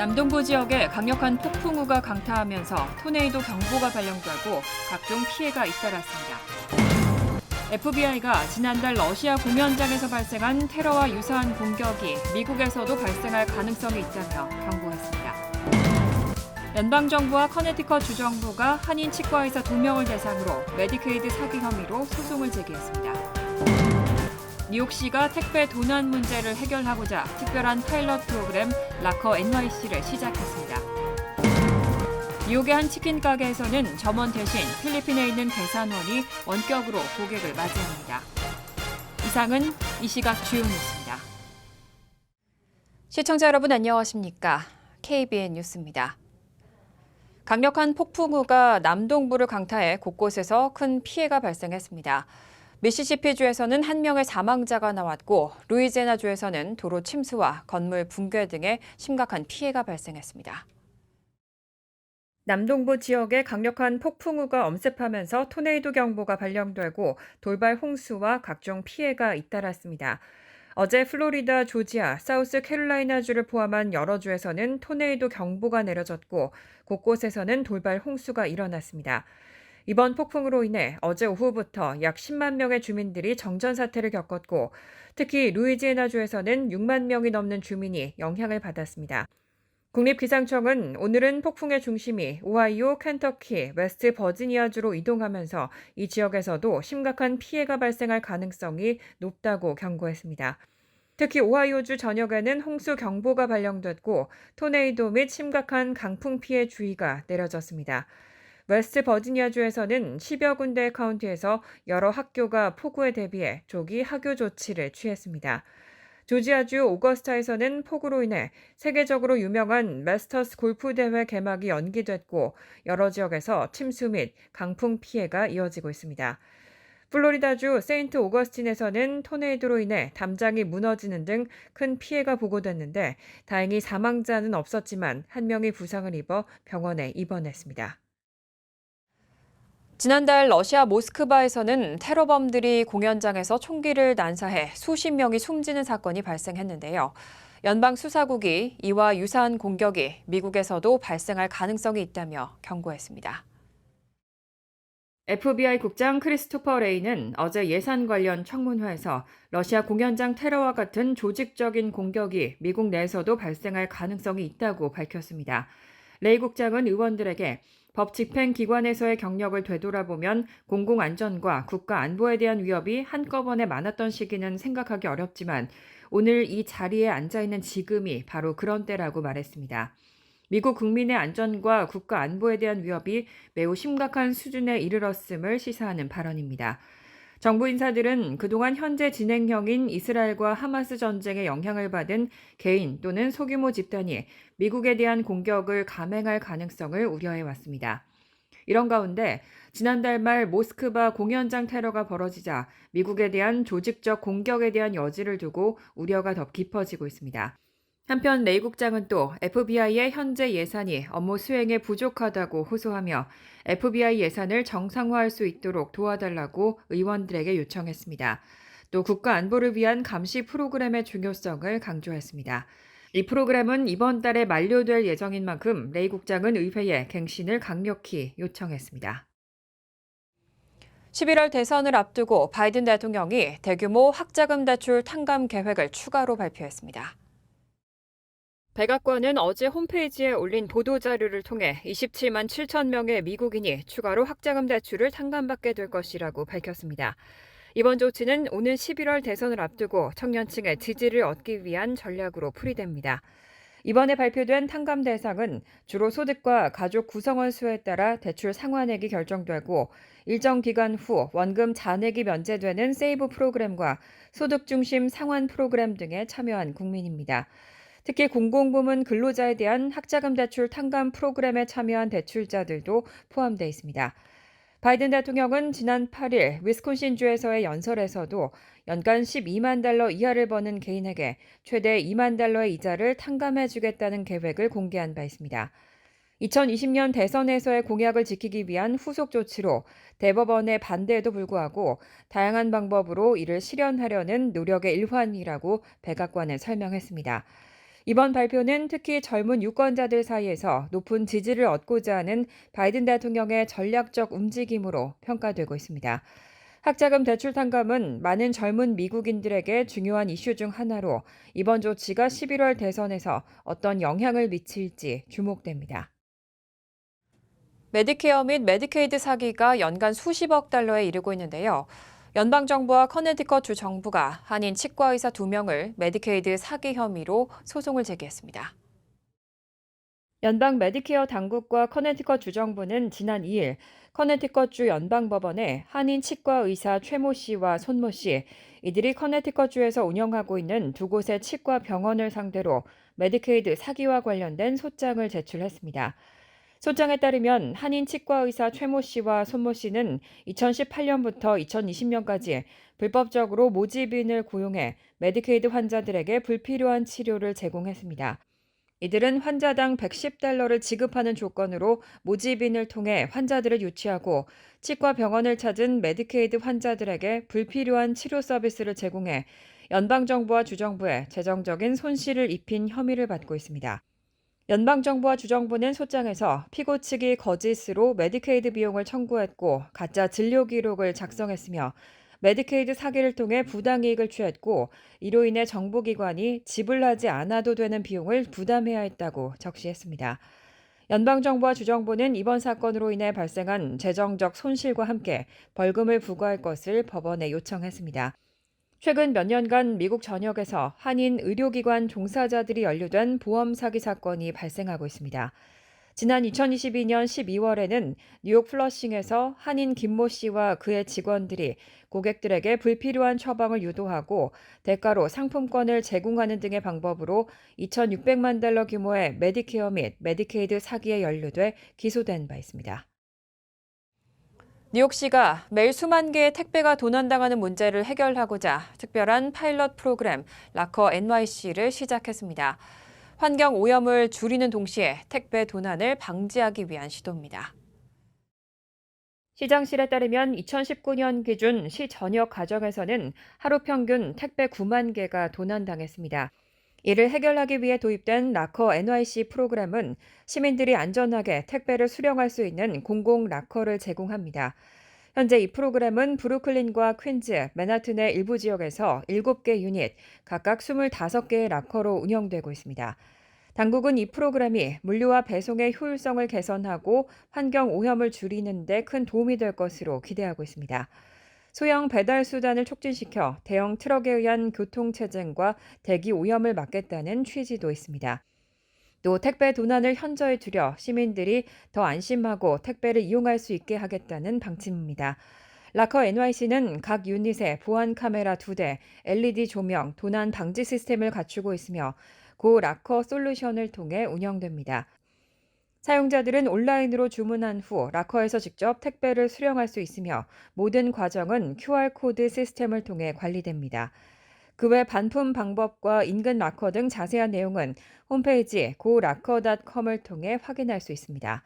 남동부 지역에 강력한 폭풍우가 강타하면서 토네이도 경보가 발령되고 각종 피해가 잇따랐습니다. FBI가 지난달 러시아 공연장에서 발생한 테러와 유사한 공격이 미국에서도 발생할 가능성이 있다며 경고했습니다. 연방정부와 커네티컷 주정부가 한인 치과의사 2명을 대상으로 메디케이드 사기 혐의로 소송을 제기했습니다. 뉴욕시가 택배 도난 문제를 해결하고자 특별한 파일럿 프로그램 락커 NYC를 시작했습니다. 뉴욕의 한 치킨 가게에서는 점원 대신 필리핀에 있는 계산원이 원격으로 고객을 맞이합니다. 이상은 이 시각 주요 뉴스입니다. 시청자 여러분 안녕하십니까? KBN 뉴스입니다. 강력한 폭풍우가 남동부를 강타해 곳곳에서 큰 피해가 발생했습니다. 미시시피주에서는 1명의 사망자가 나왔고 루이지애나주에서는 도로 침수와 건물 붕괴 등의 심각한 피해가 발생했습니다. 남동부 지역에 강력한 폭풍우가 엄습하면서 토네이도 경보가 발령되고 돌발 홍수와 각종 피해가 잇따랐습니다. 어제 플로리다, 조지아, 사우스캐롤라이나주를 포함한 여러 주에서는 토네이도 경보가 내려졌고 곳곳에서는 돌발 홍수가 일어났습니다. 이번 폭풍으로 인해 어제 오후부터 약 10만 명의 주민들이 정전 사태를 겪었고 특히 루이지애나주에서는 6만 명이 넘는 주민이 영향을 받았습니다. 국립기상청은 오늘은 폭풍의 중심이 오하이오, 켄터키, 웨스트 버지니아주로 이동하면서 이 지역에서도 심각한 피해가 발생할 가능성이 높다고 경고했습니다. 특히 오하이오주 전역에는 홍수 경보가 발령됐고 토네이도 및 심각한 강풍 피해 주의가 내려졌습니다. 웨스트 버지니아주에서는 10여 군데의 카운티에서 여러 학교가 폭우에 대비해 조기 하교 조치를 취했습니다. 조지아주 오거스타에서는 폭우로 인해 세계적으로 유명한 마스터스 골프 대회 개막이 연기됐고 여러 지역에서 침수 및 강풍 피해가 이어지고 있습니다. 플로리다주 세인트 오거스틴에서는 토네이도로 인해 담장이 무너지는 등 큰 피해가 보고됐는데 다행히 사망자는 없었지만 1명이 부상을 입어 병원에 입원했습니다. 지난달 러시아 모스크바에서는 테러범들이 공연장에서 총기를 난사해 수십 명이 숨지는 사건이 발생했는데요. 연방수사국이 이와 유사한 공격이 미국에서도 발생할 가능성이 있다며 경고했습니다. FBI 국장 크리스토퍼 레이는 어제 예산 관련 청문회에서 러시아 공연장 테러와 같은 조직적인 공격이 미국 내에서도 발생할 가능성이 있다고 밝혔습니다. 레이 국장은 의원들에게 법 집행기관에서의 경력을 되돌아보면 공공안전과 국가안보에 대한 위협이 한꺼번에 많았던 시기는 생각하기 어렵지만 오늘 이 자리에 앉아있는 지금이 바로 그런 때라고 말했습니다. 미국 국민의 안전과 국가안보에 대한 위협이 매우 심각한 수준에 이르렀음을 시사하는 발언입니다. 정부 인사들은 그동안 현재 진행형인 이스라엘과 하마스 전쟁에 영향을 받은 개인 또는 소규모 집단이 미국에 대한 공격을 감행할 가능성을 우려해왔습니다. 이런 가운데 지난달 말 모스크바 공연장 테러가 벌어지자 미국에 대한 조직적 공격에 대한 여지를 두고 우려가 더 깊어지고 있습니다. 한편 레이 국장은 또 FBI의 현재 예산이 업무 수행에 부족하다고 호소하며 FBI 예산을 정상화할 수 있도록 도와달라고 의원들에게 요청했습니다. 또 국가 안보를 위한 감시 프로그램의 중요성을 강조했습니다. 이 프로그램은 이번 달에 만료될 예정인 만큼 레이 국장은 의회에 갱신을 강력히 요청했습니다. 11월 대선을 앞두고 바이든 대통령이 대규모 학자금 대출 탕감 계획을 추가로 발표했습니다. 백악관은 어제 홈페이지에 올린 보도자료를 통해 27만 7천 명의 미국인이 추가로 학자금 대출을 탕감받게 될 것이라고 밝혔습니다. 이번 조치는 오는 11월 대선을 앞두고 청년층의 지지를 얻기 위한 전략으로 풀이됩니다. 이번에 발표된 탕감 대상은 주로 소득과 가족 구성원 수에 따라 대출 상환액이 결정되고 일정 기간 후 원금 잔액이 면제되는 세이브 프로그램과 소득 중심 상환 프로그램 등에 참여한 국민입니다. 특히 공공부문 근로자에 대한 학자금 대출 탕감 프로그램에 참여한 대출자들도 포함되어 있습니다. 바이든 대통령은 지난 8일 위스콘신주에서의 연설에서도 연간 12만 달러 이하를 버는 개인에게 최대 2만 달러의 이자를 탕감해주겠다는 계획을 공개한 바 있습니다. 2020년 대선에서의 공약을 지키기 위한 후속 조치로 대법원의 반대에도 불구하고 다양한 방법으로 이를 실현하려는 노력의 일환이라고 백악관은 설명했습니다. 이번 발표는 특히 젊은 유권자들 사이에서 높은 지지를 얻고자 하는 바이든 대통령의 전략적 움직임으로 평가되고 있습니다. 학자금 대출 탕감은 많은 젊은 미국인들에게 중요한 이슈 중 하나로 이번 조치가 11월 대선에서 어떤 영향을 미칠지 주목됩니다. 메디케어 및 메디케이드 사기가 연간 수십억 달러에 이르고 있는데요. 연방정부와 커네티컷 주 정부가 한인 치과의사 2명을 메디케이드 사기 혐의로 소송을 제기했습니다. 연방 메디케어 당국과 커네티컷 주정부는 지난 2일 커네티컷주 연방법원에 한인 치과의사 최모 씨와 손모 씨, 이들이 커네티컷주에서 운영하고 있는 두 곳의 치과 병원을 상대로 메디케이드 사기와 관련된 소장을 제출했습니다. 소장에 따르면 한인 치과의사 최모 씨와 손모 씨는 2018년부터 2020년까지 불법적으로 모집인을 고용해 메디케이드 환자들에게 불필요한 치료를 제공했습니다. 이들은 환자당 110달러를 지급하는 조건으로 모집인을 통해 환자들을 유치하고 치과 병원을 찾은 메디케이드 환자들에게 불필요한 치료 서비스를 제공해 연방정부와 주정부에 재정적인 손실을 입힌 혐의를 받고 있습니다. 연방정부와 주정부는 소장에서 피고 측이 거짓으로 메디케이드 비용을 청구했고 가짜 진료 기록을 작성했으며 메디케이드 사기를 통해 부당이익을 취했고 이로 인해 정부기관이 지불하지 않아도 되는 비용을 부담해야 했다고 적시했습니다. 연방정부와 주정부는 이번 사건으로 인해 발생한 재정적 손실과 함께 벌금을 부과할 것을 법원에 요청했습니다. 최근 몇 년간 미국 전역에서 한인 의료기관 종사자들이 연루된 보험 사기 사건이 발생하고 있습니다. 지난 2022년 12월에는 뉴욕 플러싱에서 한인 김모 씨와 그의 직원들이 고객들에게 불필요한 처방을 유도하고 대가로 상품권을 제공하는 등의 방법으로 2,600만 달러 규모의 메디케어 및 메디케이드 사기에 연루돼 기소된 바 있습니다. 뉴욕시가 매일 수만 개의 택배가 도난당하는 문제를 해결하고자 특별한 파일럿 프로그램 락커 NYC를 시작했습니다. 환경 오염을 줄이는 동시에 택배 도난을 방지하기 위한 시도입니다. 시장실에 따르면 2019년 기준 시 전역 가정에서는 하루 평균 택배 9만 개가 도난당했습니다. 이를 해결하기 위해 도입된 락커 NYC 프로그램은 시민들이 안전하게 택배를 수령할 수 있는 공공 락커를 제공합니다. 현재 이 프로그램은 브루클린과 퀸즈, 맨하튼의 일부 지역에서 7개 유닛, 각각 25개의 락커로 운영되고 있습니다. 당국은 이 프로그램이 물류와 배송의 효율성을 개선하고 환경 오염을 줄이는 데 큰 도움이 될 것으로 기대하고 있습니다. 소형 배달 수단을 촉진시켜 대형 트럭에 의한 교통체증과 대기 오염을 막겠다는 취지도 있습니다. 또 택배 도난을 현저히 줄여 시민들이 더 안심하고 택배를 이용할 수 있게 하겠다는 방침입니다. 락커 NYC는 각 유닛에 보안 카메라 2대, LED 조명, 도난 방지 시스템을 갖추고 있으며 고 락커 솔루션을 통해 운영됩니다. 사용자들은 온라인으로 주문한 후 락커에서 직접 택배를 수령할 수 있으며 모든 과정은 QR코드 시스템을 통해 관리됩니다. 그 외 반품 방법과 인근 락커 등 자세한 내용은 홈페이지 go락커.com을 통해 확인할 수 있습니다.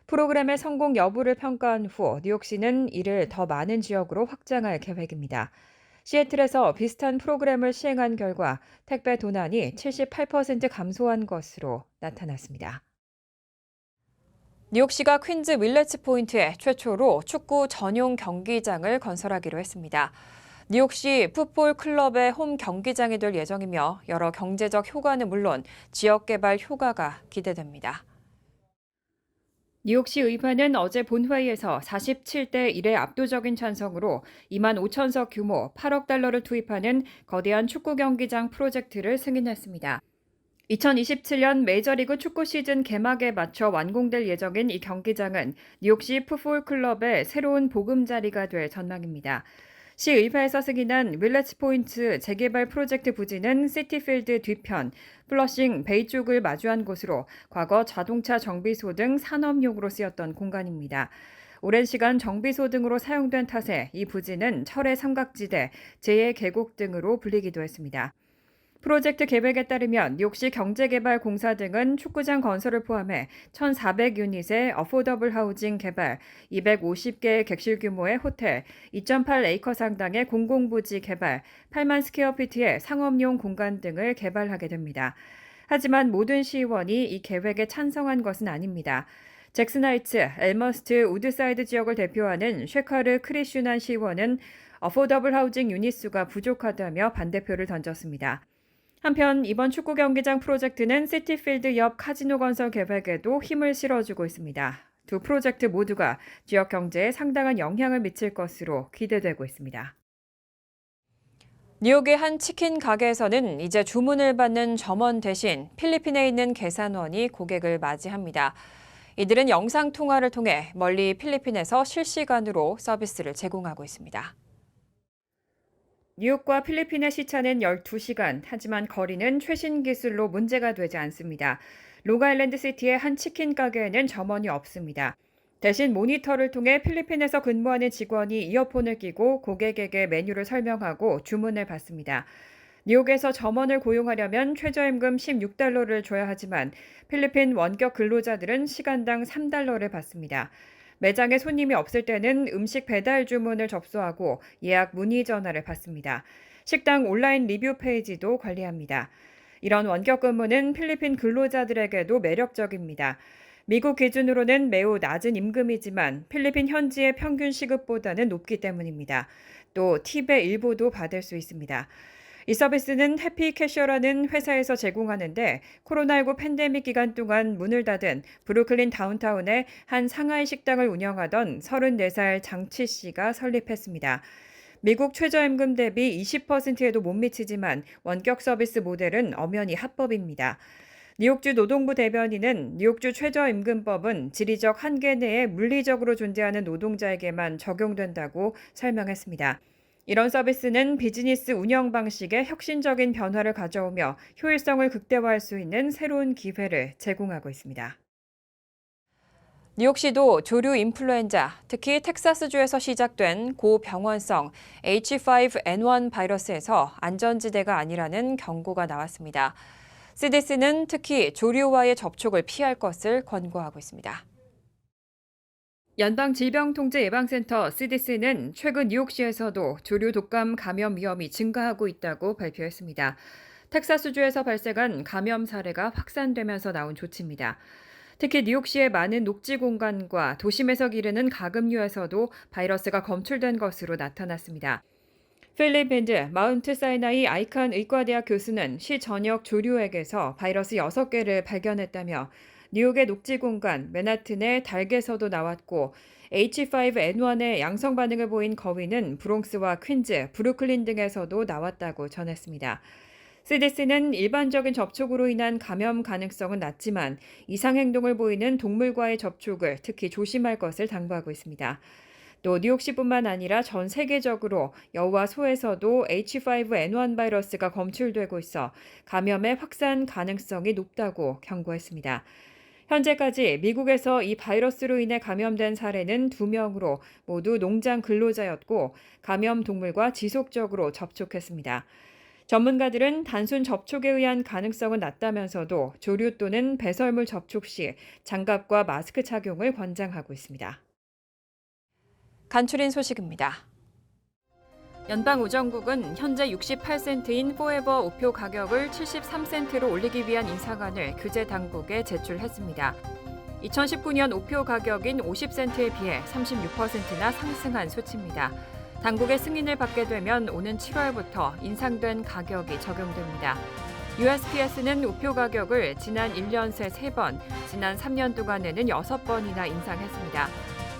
프로그램의 성공 여부를 평가한 후 뉴욕시는 이를 더 많은 지역으로 확장할 계획입니다. 시애틀에서 비슷한 프로그램을 시행한 결과 택배 도난이 78% 감소한 것으로 나타났습니다. 뉴욕시가 퀸즈 윌레츠 포인트에 최초로 축구 전용 경기장을 건설하기로 했습니다. 뉴욕시 풋볼 클럽의 홈 경기장이 될 예정이며 여러 경제적 효과는 물론 지역 개발 효과가 기대됩니다. 뉴욕시 의회는 어제 본회의에서 47대 1의 압도적인 찬성으로 2만 5천석 규모 8억 달러를 투입하는 거대한 축구 경기장 프로젝트를 승인했습니다. 2027년 메이저리그 축구 시즌 개막에 맞춰 완공될 예정인 이 경기장은 뉴욕시 풋볼 클럽의 새로운 보금자리가 될 전망입니다. 시의회에서 승인한 윌레츠 포인트 재개발 프로젝트 부지는 시티필드 뒤편, 플러싱 베이 쪽을 마주한 곳으로 과거 자동차 정비소 등 산업용으로 쓰였던 공간입니다. 오랜 시간 정비소 등으로 사용된 탓에 이 부지는 철의 삼각지대, 제2의 계곡 등으로 불리기도 했습니다. 프로젝트 계획에 따르면 뉴욕시 경제개발공사 등은 축구장 건설을 포함해 1,400유닛의 어포더블 하우징 개발, 250개의 객실 규모의 호텔, 2.8에이커 상당의 공공부지 개발, 8만 스퀘어피트의 상업용 공간 등을 개발하게 됩니다. 하지만 모든 시의원이 이 계획에 찬성한 것은 아닙니다. 잭슨 하이츠, 엘머스트, 우드사이드 지역을 대표하는 쉐카르 크리슈난 시의원은 어포더블 하우징 유닛 수가 부족하다며 반대표를 던졌습니다. 한편 이번 축구 경기장 프로젝트는 시티필드 옆 카지노 건설 계획에도 힘을 실어주고 있습니다. 두 프로젝트 모두가 지역 경제에 상당한 영향을 미칠 것으로 기대되고 있습니다. 뉴욕의 한 치킨 가게에서는 이제 주문을 받는 점원 대신 필리핀에 있는 계산원이 고객을 맞이합니다. 이들은 영상통화를 통해 멀리 필리핀에서 실시간으로 서비스를 제공하고 있습니다. 뉴욕과 필리핀의 시차는 12시간, 하지만 거리는 최신 기술로 문제가 되지 않습니다. 롱아일랜드 시티의 한 치킨 가게에는 점원이 없습니다. 대신 모니터를 통해 필리핀에서 근무하는 직원이 이어폰을 끼고 고객에게 메뉴를 설명하고 주문을 받습니다. 뉴욕에서 점원을 고용하려면 최저임금 $16를 줘야 하지만 필리핀 원격 근로자들은 시간당 $3를 받습니다. 매장에 손님이 없을 때는 음식 배달 주문을 접수하고 예약 문의 전화를 받습니다. 식당 온라인 리뷰 페이지도 관리합니다. 이런 원격 근무는 필리핀 근로자들에게도 매력적입니다. 미국 기준으로는 매우 낮은 임금이지만 필리핀 현지의 평균 시급보다는 높기 때문입니다. 또 팁의 일부도 받을 수 있습니다. 이 서비스는 해피캐셔라는 회사에서 제공하는데 코로나19 팬데믹 기간 동안 문을 닫은 브루클린 다운타운의 한 상하이 식당을 운영하던 34살 장치 씨가 설립했습니다. 미국 최저임금 대비 20%에도 못 미치지만 원격 서비스 모델은 엄연히 합법입니다. 뉴욕주 노동부 대변인은 뉴욕주 최저임금법은 지리적 한계 내에 물리적으로 존재하는 노동자에게만 적용된다고 설명했습니다. 이런 서비스는 비즈니스 운영 방식에 혁신적인 변화를 가져오며 효율성을 극대화할 수 있는 새로운 기회를 제공하고 있습니다. 뉴욕시도 조류 인플루엔자, 특히 텍사스주에서 시작된 고병원성 H5N1 바이러스에서 안전지대가 아니라는 경고가 나왔습니다. CDC는 특히 조류와의 접촉을 피할 것을 권고하고 있습니다. 연방질병통제예방센터 CDC는 최근 뉴욕시에서도 조류 독감 감염 위험이 증가하고 있다고 발표했습니다. 텍사스주에서 발생한 감염 사례가 확산되면서 나온 조치입니다. 특히 뉴욕시의 많은 녹지 공간과 도심에서 기르는 가금류에서도 바이러스가 검출된 것으로 나타났습니다. 필립 밴드 마운트 사이나이 아이칸 의과대학 교수는 시 전역 조류액에서 바이러스 6개를 발견했다며 뉴욕의 녹지 공간, 맨하튼의 닭에서도 나왔고 H5N1의 양성 반응을 보인 거위는 브롱스와 퀸즈, 브루클린 등에서도 나왔다고 전했습니다. CDC는 일반적인 접촉으로 인한 감염 가능성은 낮지만 이상 행동을 보이는 동물과의 접촉을 특히 조심할 것을 당부하고 있습니다. 또 뉴욕시뿐만 아니라 전 세계적으로 여우와 소에서도 H5N1 바이러스가 검출되고 있어 감염의 확산 가능성이 높다고 경고했습니다. 현재까지 미국에서 이 바이러스로 인해 감염된 사례는 2명으로 모두 농장 근로자였고 감염 동물과 지속적으로 접촉했습니다. 전문가들은 단순 접촉에 의한 가능성은 낮다면서도 조류 또는 배설물 접촉 시 장갑과 마스크 착용을 권장하고 있습니다. 간추린 소식입니다. 연방우정국은 현재 68센트인 포에버 우표 가격을 73센트로 올리기 위한 인사안을 규제 당국에 제출했습니다. 2019년 우표 가격인 50센트에 비해 36%나 상승한 수치입니다. 당국의 승인을 받게 되면 오는 7월부터 인상된 가격이 적용됩니다. USPS는 우표 가격을 지난 1년 새 3번, 지난 3년 동안에는 6번이나 인상했습니다.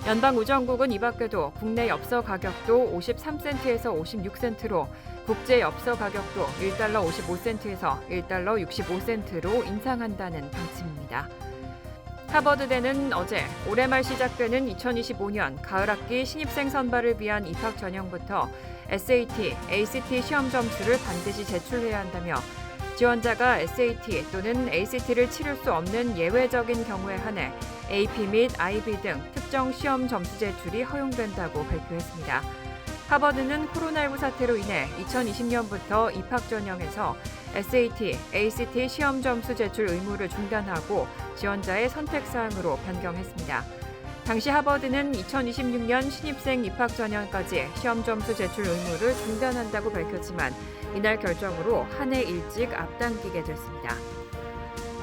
연방우정국은 이 밖에도 국내 엽서 가격도 53센트에서 56센트로, 국제 엽서 가격도 $1 55센트에서 $1 65센트로 인상한다는 방침입니다. 하버드대는 어제 올해 말 시작되는 2025년 가을학기 신입생 선발을 위한 입학 전형부터 SAT, ACT 시험 점수를 반드시 제출해야 한다며 지원자가 SAT 또는 ACT를 치를 수 없는 예외적인 경우에 한해 AP 및 IB 등 특정 시험 점수 제출이 허용된다고 발표했습니다. 하버드는 코로나19 사태로 인해 2020년부터 입학 전형에서 SAT, ACT 시험 점수 제출 의무를 중단하고 지원자의 선택 사항으로 변경했습니다. 당시 하버드는 2026년 신입생 입학 전형까지 시험 점수 제출 의무를 중단한다고 밝혔지만 이날 결정으로 한 해 일찍 앞당기게 됐습니다.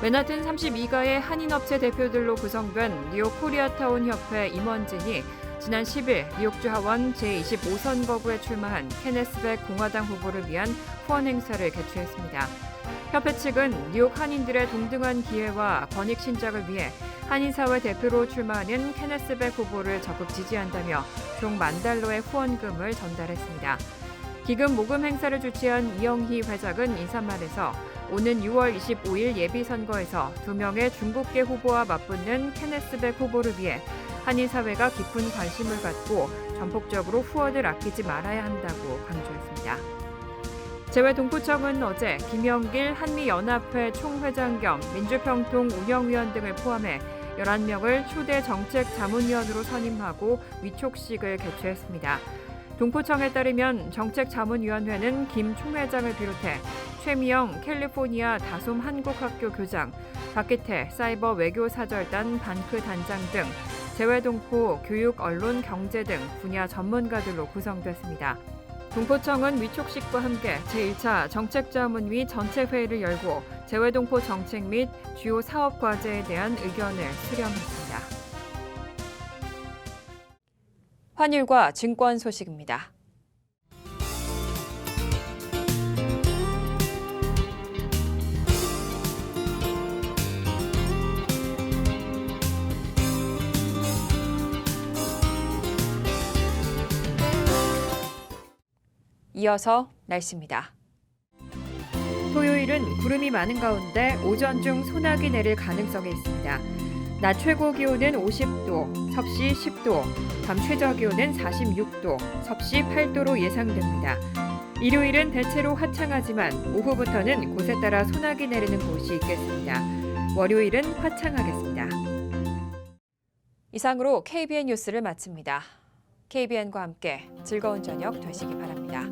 맨하튼 32가의 한인업체 대표들로 구성된 뉴욕 코리아타운 협회 임원진이 지난 10일 뉴욕주 하원 제25선거구에 출마한 케네스백 공화당 후보를 위한 후원 행사를 개최했습니다. 협회 측은 뉴욕 한인들의 동등한 기회와 권익 신장을 위해 한인사회 대표로 출마하는 케네스백 후보를 적극 지지한다며 총 $10,000의 후원금을 전달했습니다. 기금 모금 행사를 주최한 이영희 회장은 인사말에서 오는 6월 25일 예비선거에서 2명의 중국계 후보와 맞붙는 케네스백 후보를 위해 한인사회가 깊은 관심을 갖고 전폭적으로 후원을 아끼지 말아야 한다고 강조했습니다. 재외동포청은 어제 김영길 한미연합회 총회장 겸 민주평통 운영위원 등을 포함해 11명을 초대 정책자문위원으로 선임하고 위촉식을 개최했습니다. 동포청에 따르면 정책자문위원회는 김 총회장을 비롯해 최미영 캘리포니아 다솜 한국학교 교장, 박기태 사이버 외교사절단 반크 단장 등 재외동포 교육, 언론, 경제 등 분야 전문가들로 구성됐습니다. 동포청은 위촉식과 함께 제1차 정책자문위 전체 회의를 열고 재외동포 정책 및 주요 사업 과제에 대한 의견을 수렴했습니다. 환율과 증권 소식입니다. 이어서 날씨입니다. 토요일은 구름이 많은 가운데 오전 중 소나기 내릴 가능성이 있습니다. 낮 최고 기온은 50도, 섭씨 10도, 밤 최저 기온은 46도, 섭씨 8도로 예상됩니다. 일요일은 대체로 화창하지만 오후부터는 곳에 따라 소나기 내리는 곳이 있겠습니다. 월요일은 화창하겠습니다. 이상으로 KBN 뉴스를 마칩니다. KBN과 함께 즐거운 저녁 되시기 바랍니다.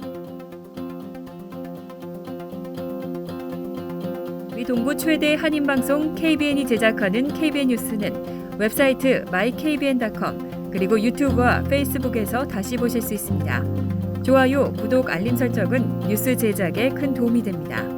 우리 동부 최대 한인방송 KBN이 제작하는 KBN 뉴스는 웹사이트 mykbn.com 그리고 유튜브와 페이스북에서 다시 보실 수 있습니다. 좋아요, 구독, 알림 설정은 뉴스 제작에 큰 도움이 됩니다.